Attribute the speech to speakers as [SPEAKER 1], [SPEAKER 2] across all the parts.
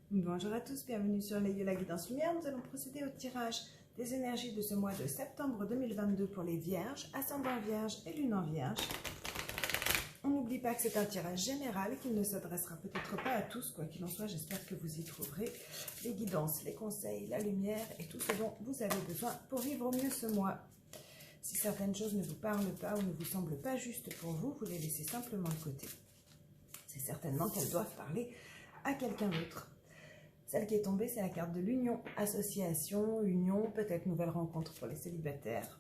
[SPEAKER 1] Bonjour à tous, bienvenue sur les la guidance lumière. Nous allons procéder au tirage des énergies de ce mois de septembre 2022 pour les vierges, ascendant vierge et lune en vierge. On n'oublie pas que c'est un tirage général et qu'il ne s'adressera peut-être pas à tous, quoi qu'il en soit. J'espère que vous y trouverez les guidances, les conseils, la lumière et tout ce dont vous avez besoin pour vivre au mieux ce mois. Si certaines choses ne vous parlent pas ou ne vous semblent pas justes pour vous, vous les laissez simplement de côté. C'est certainement qu'elles doivent parler à quelqu'un d'autre. Celle qui est tombée, c'est la carte de l'union, association, union, peut-être nouvelle rencontre pour les célibataires,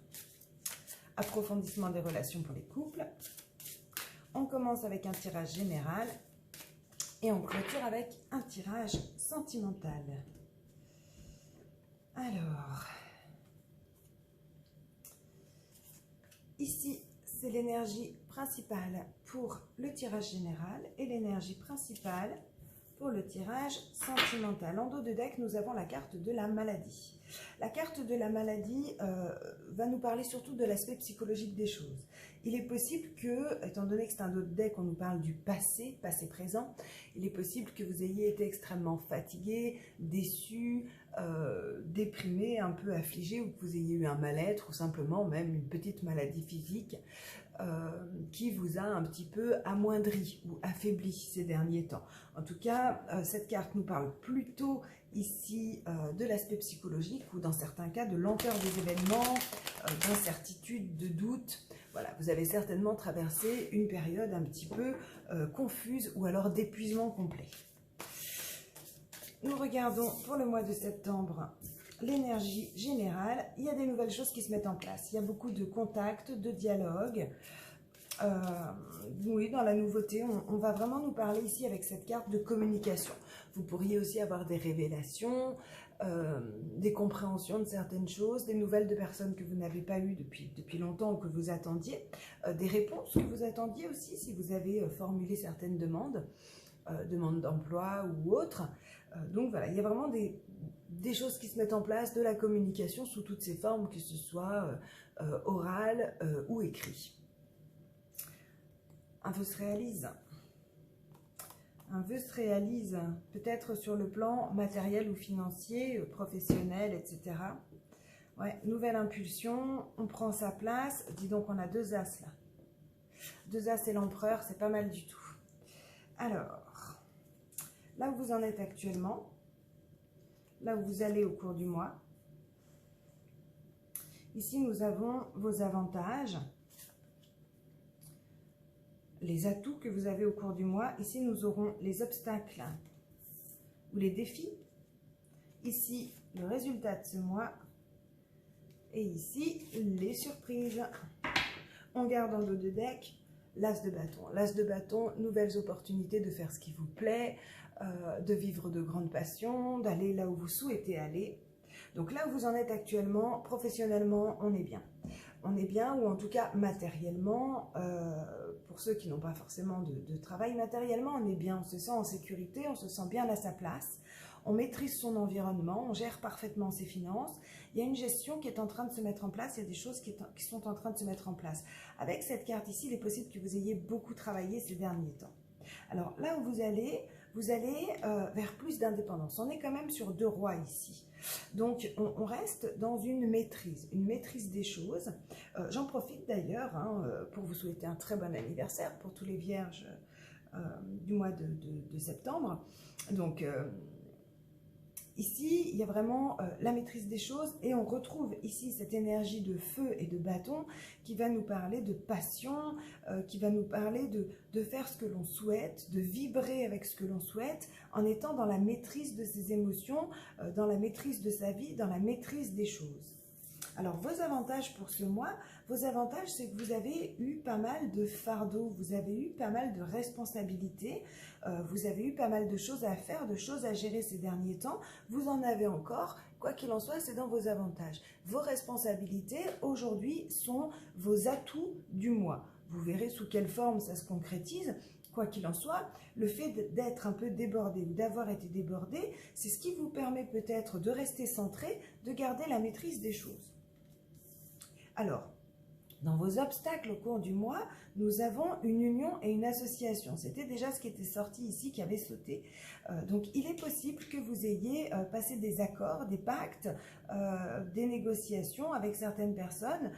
[SPEAKER 1] approfondissement des relations pour les couples. On commence avec un tirage général et on clôture avec un tirage sentimental. Alors, ici, c'est l'énergie principale pour le tirage général et l'énergie principale pour le tirage sentimental. En dos de deck, nous avons la carte de la maladie. La carte de la maladie va nous parler surtout de l'aspect psychologique des choses. Il est possible que, étant donné que c'est un dos de deck, on nous parle du passé, passé présent, il est possible que vous ayez été extrêmement fatigué, déçu, déprimé, un peu affligé, ou que vous ayez eu un mal-être, ou simplement même une petite maladie physique qui vous a un petit peu amoindri ou affaibli ces derniers temps. En tout cas, cette carte nous parle plutôt ici de l'aspect psychologique ou dans certains cas de lenteur des événements, d'incertitude, de doute. Voilà, vous avez certainement traversé une période un petit peu confuse ou alors d'épuisement complet. Nous regardons pour le mois de septembre l'énergie générale. Il y a des nouvelles choses qui se mettent en place. Il y a beaucoup de contacts, de dialogues. Oui, dans la nouveauté, on va vraiment nous parler ici avec cette carte de communication. Vous pourriez aussi avoir des révélations, des compréhensions de certaines choses, des nouvelles de personnes que vous n'avez pas eues depuis longtemps ou que vous attendiez, des réponses que vous attendiez aussi si vous avez formulé certaines demandes, demandes d'emploi ou autres. Donc voilà, il y a vraiment des choses qui se mettent en place, de la communication sous toutes ses formes, que ce soit oral ou écrit. Un vœu se réalise. Un vœu se réalise peut-être sur le plan matériel ou financier, professionnel, etc. Ouais, nouvelle impulsion, on prend sa place. Dis donc, on a deux as là. Deux as et l'empereur, c'est pas mal du tout. Alors, là où vous en êtes actuellement, là où vous allez au cours du mois, ici nous avons vos avantages, les atouts que vous avez au cours du mois. Ici, nous aurons les obstacles ou les défis. Ici, le résultat de ce mois. Et ici, les surprises. On garde en dos de deck l'as de bâton. L'as de bâton, nouvelles opportunités de faire ce qui vous plaît, de vivre de grandes passions, d'aller là où vous souhaitez aller. Donc là où vous en êtes actuellement, professionnellement, on est bien. On est bien, ou en tout cas matériellement, pour ceux qui n'ont pas forcément de travail, matériellement on est bien, on se sent en sécurité, on se sent bien à sa place, on maîtrise son environnement, on gère parfaitement ses finances, il y a une gestion qui est en train de se mettre en place, il y a des choses qui sont en train de se mettre en place. Avec cette carte ici, il est possible que vous ayez beaucoup travaillé ces derniers temps. Alors là où vous allez vers plus d'indépendance. On est quand même sur deux rois ici. Donc, on reste dans une maîtrise des choses. J'en profite d'ailleurs pour vous souhaiter un très bon anniversaire pour tous les vierges du mois de septembre. Donc, ici, il y a vraiment la maîtrise des choses et on retrouve ici cette énergie de feu et de bâton qui va nous parler de passion, qui va nous parler de faire ce que l'on souhaite, de vibrer avec ce que l'on souhaite en étant dans la maîtrise de ses émotions, dans la maîtrise de sa vie, dans la maîtrise des choses. Alors, vos avantages pour ce mois, vos avantages, c'est que vous avez eu pas mal de fardeaux, vous avez eu pas mal de responsabilités, vous avez eu pas mal de choses à faire, de choses à gérer ces derniers temps. Vous en avez encore, quoi qu'il en soit, c'est dans vos avantages. Vos responsabilités, aujourd'hui, sont vos atouts du mois. Vous verrez sous quelle forme ça se concrétise. Quoi qu'il en soit, le fait d'être un peu débordé ou d'avoir été débordé, c'est ce qui vous permet peut-être de rester centré, de garder la maîtrise des choses. Alors, Dans vos obstacles au cours du mois, nous avons une union et une association. C'était déjà ce qui était sorti ici, qui avait sauté. Donc, il est possible que vous ayez passé des accords, des pactes, des négociations avec certaines personnes,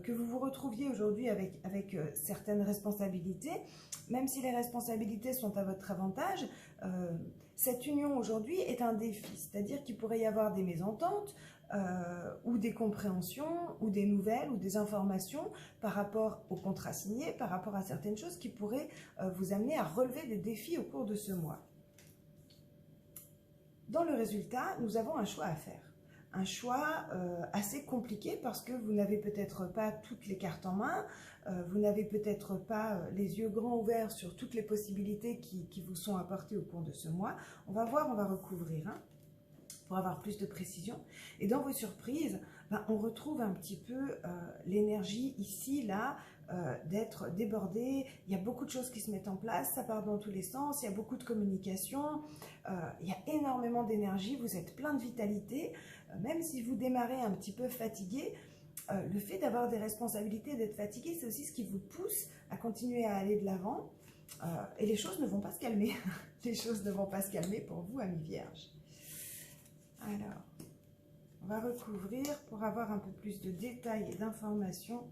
[SPEAKER 1] que vous vous retrouviez aujourd'hui avec certaines responsabilités. Même si les responsabilités sont à votre avantage, cette union aujourd'hui est un défi. C'est-à-dire qu'il pourrait y avoir des mésententes, ou des compréhensions, ou des nouvelles, ou des informations par rapport au contrat signé, par rapport à certaines choses qui pourraient vous amener à relever des défis au cours de ce mois. Dans le résultat, nous avons un choix à faire. Un choix assez compliqué parce que vous n'avez peut-être pas toutes les cartes en main, vous n'avez peut-être pas les yeux grands ouverts sur toutes les possibilités qui vous sont apportées au cours de ce mois. On va voir, on va recouvrir, hein, pour avoir plus de précision. Et dans vos surprises, on retrouve un petit peu l'énergie ici, là, d'être débordé. Il y a beaucoup de choses qui se mettent en place, ça part dans tous les sens, il y a beaucoup de communication, il y a énormément d'énergie, vous êtes plein de vitalité. Même si vous démarrez un petit peu fatigué, le fait d'avoir des responsabilités, d'être fatigué, c'est aussi ce qui vous pousse à continuer à aller de l'avant. Et les choses ne vont pas se calmer. Les choses ne vont pas se calmer pour vous, amis vierges. Alors, on va recouvrir pour avoir un peu plus de détails et d'informations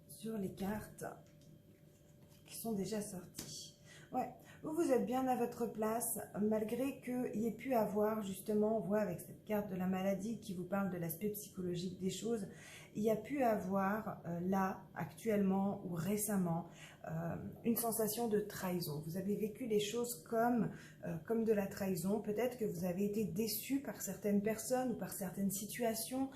[SPEAKER 1] sur les cartes qui sont déjà sorties. Ouais, vous êtes bien à votre place, malgré qu'il y ait pu avoir, justement, on voit avec cette carte de la maladie qui vous parle de l'aspect psychologique des choses, il y a pu avoir, là, actuellement ou récemment, une sensation de trahison. Vous avez vécu les choses comme de la trahison. Peut-être que vous avez été déçu par certaines personnes ou par certaines situations.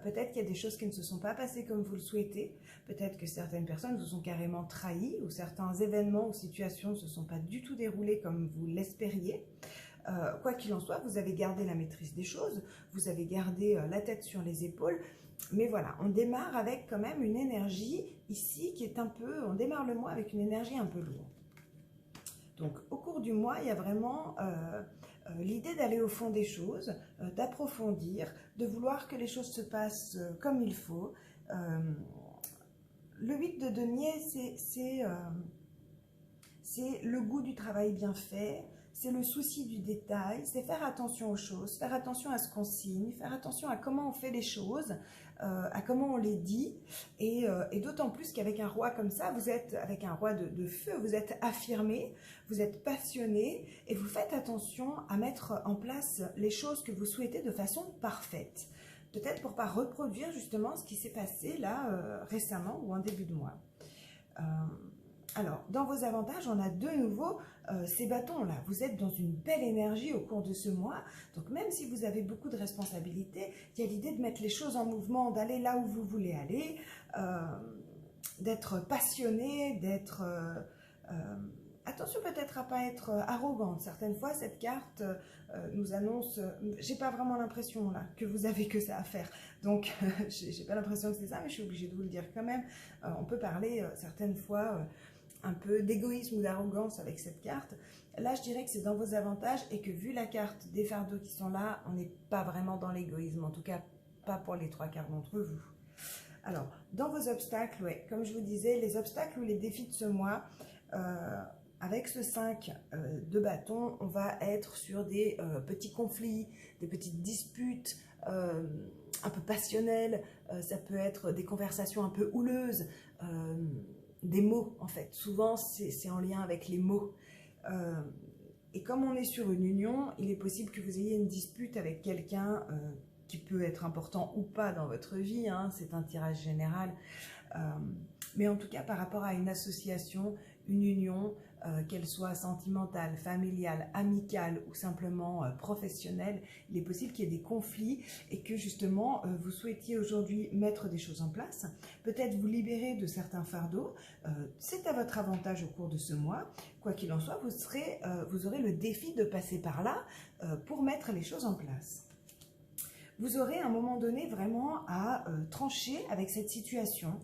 [SPEAKER 1] Peut-être qu'il y a des choses qui ne se sont pas passées comme vous le souhaitez. Peut-être que certaines personnes vous ont carrément trahi ou certains événements ou situations ne se sont pas du tout déroulés comme vous l'espériez. Quoi qu'il en soit, vous avez gardé la maîtrise des choses, vous avez gardé la tête sur les épaules. Mais voilà, on démarre avec quand même une énergie ici qui est un peu, on démarre le mois avec une énergie un peu lourde. Donc au cours du mois, il y a vraiment l'idée d'aller au fond des choses, d'approfondir, de vouloir que les choses se passent comme il faut. Le 8 de denier, c'est le goût du travail bien fait, c'est le souci du détail, c'est faire attention aux choses, faire attention à ce qu'on signe, faire attention à comment on fait les choses, à comment on les dit, et d'autant plus qu'avec un roi comme ça, vous êtes avec un roi de feu, vous êtes affirmé, vous êtes passionné, et vous faites attention à mettre en place les choses que vous souhaitez de façon parfaite. Peut-être pour ne pas reproduire justement ce qui s'est passé là récemment ou en début de mois. Alors, dans vos avantages, on a de nouveau ces bâtons-là. Vous êtes dans une belle énergie au cours de ce mois. Donc, même si vous avez beaucoup de responsabilités, il y a l'idée de mettre les choses en mouvement, d'aller là où vous voulez aller, d'être passionné, d'être... attention peut-être à ne pas être arrogante. Certaines fois, cette carte nous annonce... j'ai pas vraiment l'impression là que vous avez que ça à faire. Donc, j'ai pas l'impression que c'est ça, mais je suis obligée de vous le dire quand même. On peut parler certaines fois... un peu d'égoïsme ou d'arrogance avec cette carte. Là, je dirais que c'est dans vos avantages et que vu la carte des fardeaux qui sont là, on n'est pas vraiment dans l'égoïsme, en tout cas pas pour les 3/4 d'entre vous. Alors, dans vos obstacles, ouais, comme je vous disais, les obstacles ou les défis de ce mois, avec ce 5 de bâton, on va être sur des petits conflits, des petites disputes, un peu passionnelles, ça peut être des conversations un peu houleuses, des mots en fait, souvent c'est en lien avec les mots, et comme on est sur une union, il est possible que vous ayez une dispute avec quelqu'un qui peut être important ou pas dans votre vie, hein, c'est un tirage général, mais en tout cas par rapport à une association, une union, qu'elle soit sentimentale, familiale, amicale ou simplement professionnelle, il est possible qu'il y ait des conflits et que justement vous souhaitiez aujourd'hui mettre des choses en place, peut-être vous libérer de certains fardeaux, c'est à votre avantage au cours de ce mois. Quoi qu'il en soit, vous aurez le défi de passer par là pour mettre les choses en place. Vous aurez à un moment donné vraiment à trancher avec cette situation.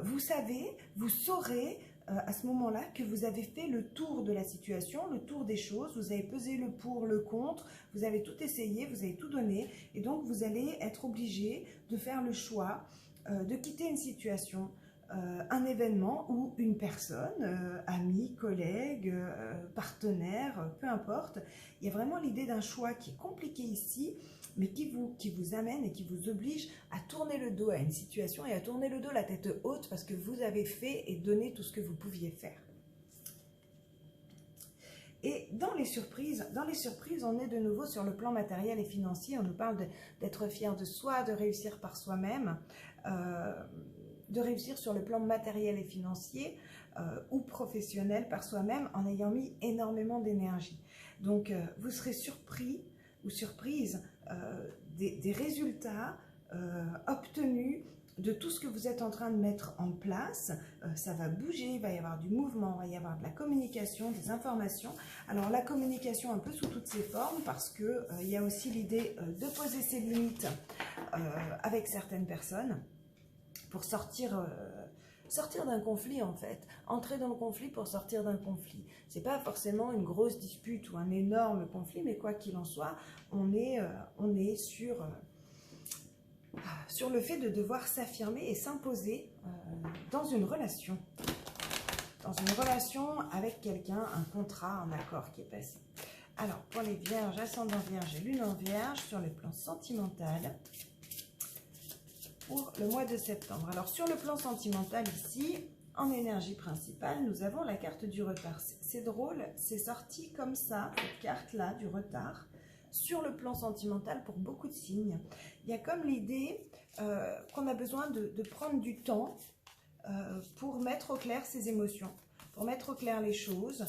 [SPEAKER 1] Vous savez, vous saurez à ce moment-là que vous avez fait le tour de la situation, le tour des choses, vous avez pesé le pour, le contre, vous avez tout essayé, vous avez tout donné, et donc vous allez être obligé de faire le choix de quitter une situation, un événement ou une personne, ami, collègue, partenaire, peu importe. Il y a vraiment l'idée d'un choix qui est compliqué ici, mais qui vous amène et qui vous oblige à tourner le dos à une situation et à tourner le dos la tête haute parce que vous avez fait et donné tout ce que vous pouviez faire. Et dans les surprises, on est de nouveau sur le plan matériel et financier. On nous parle d'être fier de soi, de réussir par soi-même, de réussir sur le plan matériel et financier ou professionnel par soi-même en ayant mis énormément d'énergie. Donc, vous serez surpris ou surprise des résultats obtenus de tout ce que vous êtes en train de mettre en place. Ça va bouger, il va y avoir du mouvement, il va y avoir de la communication, des informations. Alors la communication un peu sous toutes ses formes parce que il y a aussi l'idée de poser ses limites avec certaines personnes pour sortir d'un conflit en fait, entrer dans le conflit pour sortir d'un conflit. C'est pas forcément une grosse dispute ou un énorme conflit, mais quoi qu'il en soit, on est sur le fait de devoir s'affirmer et s'imposer dans une relation. Dans une relation avec quelqu'un, un contrat, un accord qui est passé. Alors, pour les vierges, ascendant vierge et lune en vierge, sur le plan sentimental, pour le mois de septembre. Alors, sur le plan sentimental ici, en énergie principale, nous avons la carte du retard. C'est drôle, c'est sorti comme ça, cette carte-là, du retard, sur le plan sentimental pour beaucoup de signes. Il y a comme l'idée qu'on a besoin de prendre du temps pour mettre au clair ses émotions, pour mettre au clair les choses,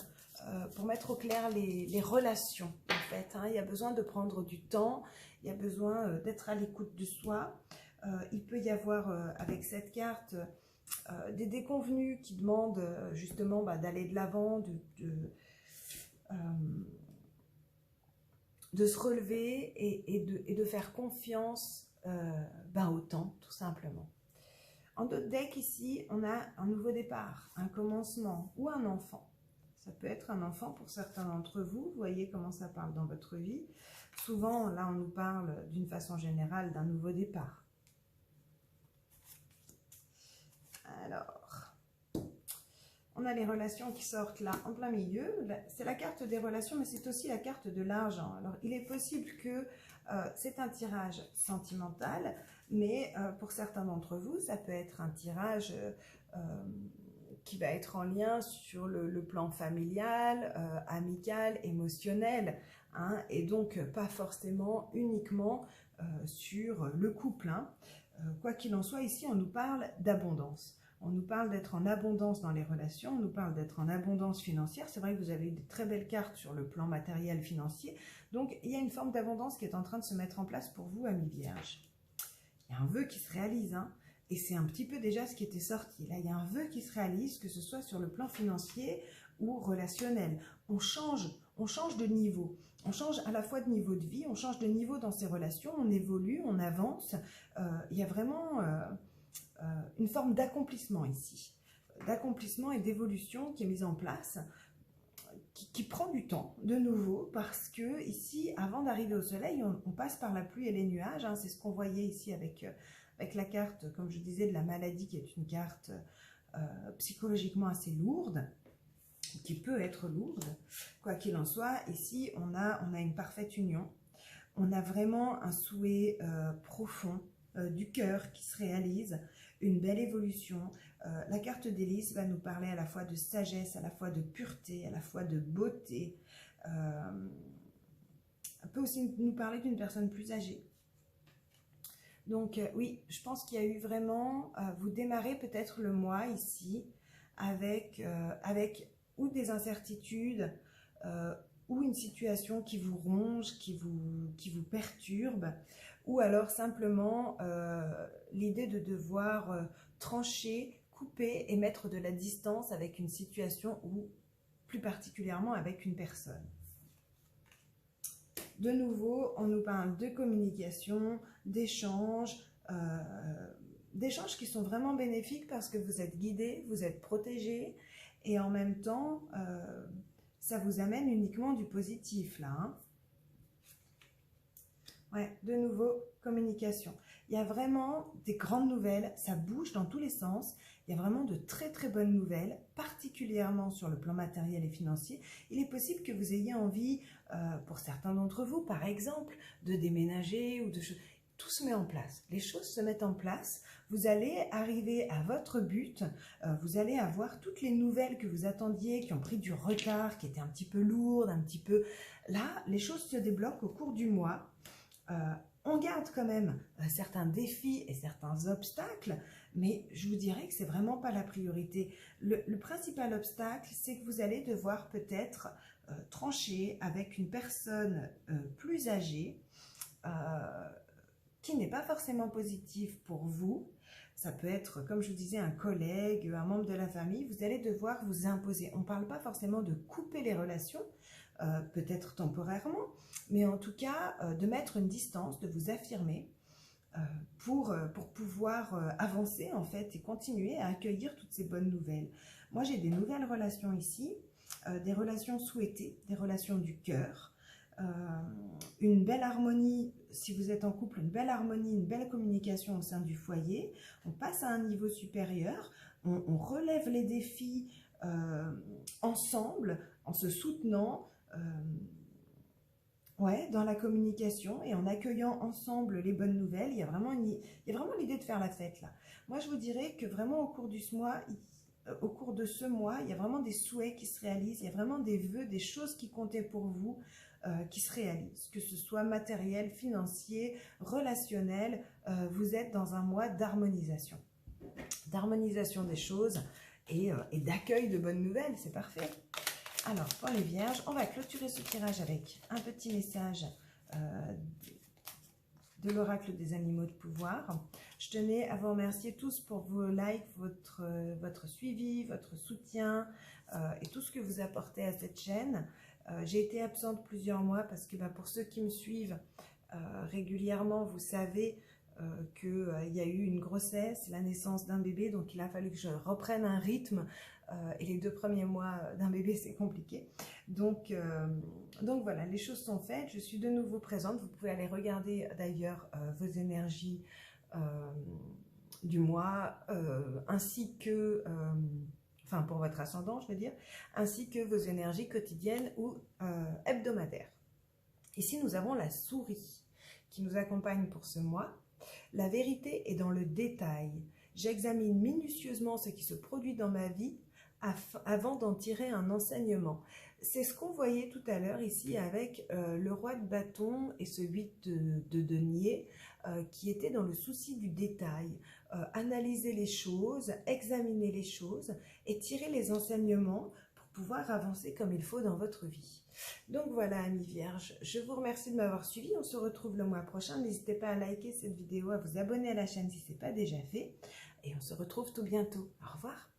[SPEAKER 1] pour mettre au clair les relations, en fait. Hein. Il y a besoin de prendre du temps, il y a besoin d'être à l'écoute de soi. Il peut y avoir, avec cette carte, des déconvenus qui demandent justement d'aller de l'avant, de se relever et de faire confiance au temps, tout simplement. En d'autres decks, ici, on a un nouveau départ, un commencement ou un enfant. Ça peut être un enfant pour certains d'entre vous. Vous voyez comment ça parle dans votre vie. Souvent, là, on nous parle d'une façon générale d'un nouveau départ. Alors, on a les relations qui sortent là en plein milieu. C'est la carte des relations, mais c'est aussi la carte de l'argent. Alors, il est possible que c'est un tirage sentimental, mais pour certains d'entre vous, ça peut être un tirage qui va être en lien sur le plan familial, amical, émotionnel, hein, et donc pas forcément uniquement sur le couple. Hein. Quoi qu'il en soit, ici, on nous parle d'abondance. On nous parle d'être en abondance dans les relations, on nous parle d'être en abondance financière. C'est vrai que vous avez des très belles cartes sur le plan matériel financier. Donc, il y a une forme d'abondance qui est en train de se mettre en place pour vous, amis vierges. Il y a un vœu qui se réalise, hein, et c'est un petit peu déjà ce qui était sorti. Là, il y a un vœu qui se réalise, que ce soit sur le plan financier ou relationnel. On change de niveau. On change à la fois de niveau de vie, on change de niveau dans ses relations, on évolue, on avance. Il y a vraiment une forme d'accomplissement ici, d'accomplissement et d'évolution qui est mise en place, qui prend du temps, de nouveau, parce que ici, avant d'arriver au soleil, on passe par la pluie et les nuages. Hein, c'est ce qu'on voyait ici avec la carte, comme je disais, de la maladie, qui est une carte psychologiquement assez lourde, qui peut être lourde. Quoi qu'il en soit, ici, on a une parfaite union. On a vraiment un souhait profond du cœur qui se réalise, une belle évolution. La carte d'hélice va nous parler à la fois de sagesse, à la fois de pureté, à la fois de beauté. Elle peut aussi nous parler d'une personne plus âgée. Donc oui, je pense qu'il y a eu vraiment, vous démarrez peut-être le mois ici avec ou des incertitudes, ou une situation qui vous ronge, qui vous perturbe, ou alors simplement l'idée de devoir trancher, couper et mettre de la distance avec une situation ou plus particulièrement avec une personne. De nouveau, on nous parle de communication, d'échanges qui sont vraiment bénéfiques parce que vous êtes guidés, vous êtes protégés et en même temps, ça vous amène uniquement du positif là. Hein. Ouais, de nouveau, communication. Il y a vraiment des grandes nouvelles, ça bouge dans tous les sens. Il y a vraiment de très très bonnes nouvelles, particulièrement sur le plan matériel et financier. Il est possible que vous ayez envie, pour certains d'entre vous, par exemple, de déménager ou de choses. Tout se met en place, les choses se mettent en place. Vous allez arriver à votre but, vous allez avoir toutes les nouvelles que vous attendiez, qui ont pris du retard, qui étaient un petit peu lourdes, un petit peu... Là, les choses se débloquent au cours du mois. On garde quand même certains défis et certains obstacles, mais je vous dirais que c'est vraiment pas la priorité. Le principal obstacle, c'est que vous allez devoir peut-être trancher avec une personne plus âgée, qui n'est pas forcément positive pour vous. Ça peut être, comme je vous disais, un collègue, un membre de la famille. Vous allez devoir vous imposer. On ne parle pas forcément de couper les relations, peut-être temporairement, mais en tout cas de mettre une distance, de vous affirmer pour pouvoir avancer en fait et continuer à accueillir toutes ces bonnes nouvelles. Moi j'ai des nouvelles relations ici, des relations souhaitées, des relations du cœur, une belle harmonie, si vous êtes en couple, une belle harmonie, une belle communication au sein du foyer. On passe à un niveau supérieur, on relève les défis ensemble, en se soutenant, ouais, dans la communication et en accueillant ensemble les bonnes nouvelles. Il y a vraiment l'idée de faire la fête là. Moi je vous dirais que vraiment au cours de ce mois, il y a vraiment des souhaits qui se réalisent, il y a vraiment des vœux, des choses qui comptaient pour vous, qui se réalisent, que ce soit matériel, financier, relationnel. Vous êtes dans un mois d'harmonisation des choses et d'accueil de bonnes nouvelles, c'est parfait. Alors, pour les vierges, on va clôturer ce tirage avec un petit message de l'oracle des animaux de pouvoir. Je tenais à vous remercier tous pour vos likes, votre suivi, votre soutien et tout ce que vous apportez à cette chaîne. J'ai été absente plusieurs mois parce que pour ceux qui me suivent régulièrement, vous savez qu'il y a eu une grossesse, la naissance d'un bébé, donc il a fallu que je reprenne un rythme et les 2 premiers mois d'un bébé c'est compliqué. Donc voilà, les choses sont faites, je suis de nouveau présente. Vous pouvez aller regarder d'ailleurs vos énergies du mois ainsi que... enfin pour votre ascendant je veux dire, ainsi que vos énergies quotidiennes ou hebdomadaires. Ici nous avons la souris qui nous accompagne pour ce mois. La vérité est dans le détail. J'examine minutieusement ce qui se produit dans ma vie avant d'en tirer un enseignement. C'est ce qu'on voyait tout à l'heure ici avec le roi de bâton et ce 8 de denier qui était dans le souci du détail. Analyser les choses, examiner les choses et tirer les enseignements pour pouvoir avancer comme il faut dans votre vie. Donc voilà, amis vierges, je vous remercie de m'avoir suivi. On se retrouve le mois prochain. N'hésitez pas à liker cette vidéo, à vous abonner à la chaîne si ce n'est pas déjà fait. Et on se retrouve tout bientôt. Au revoir.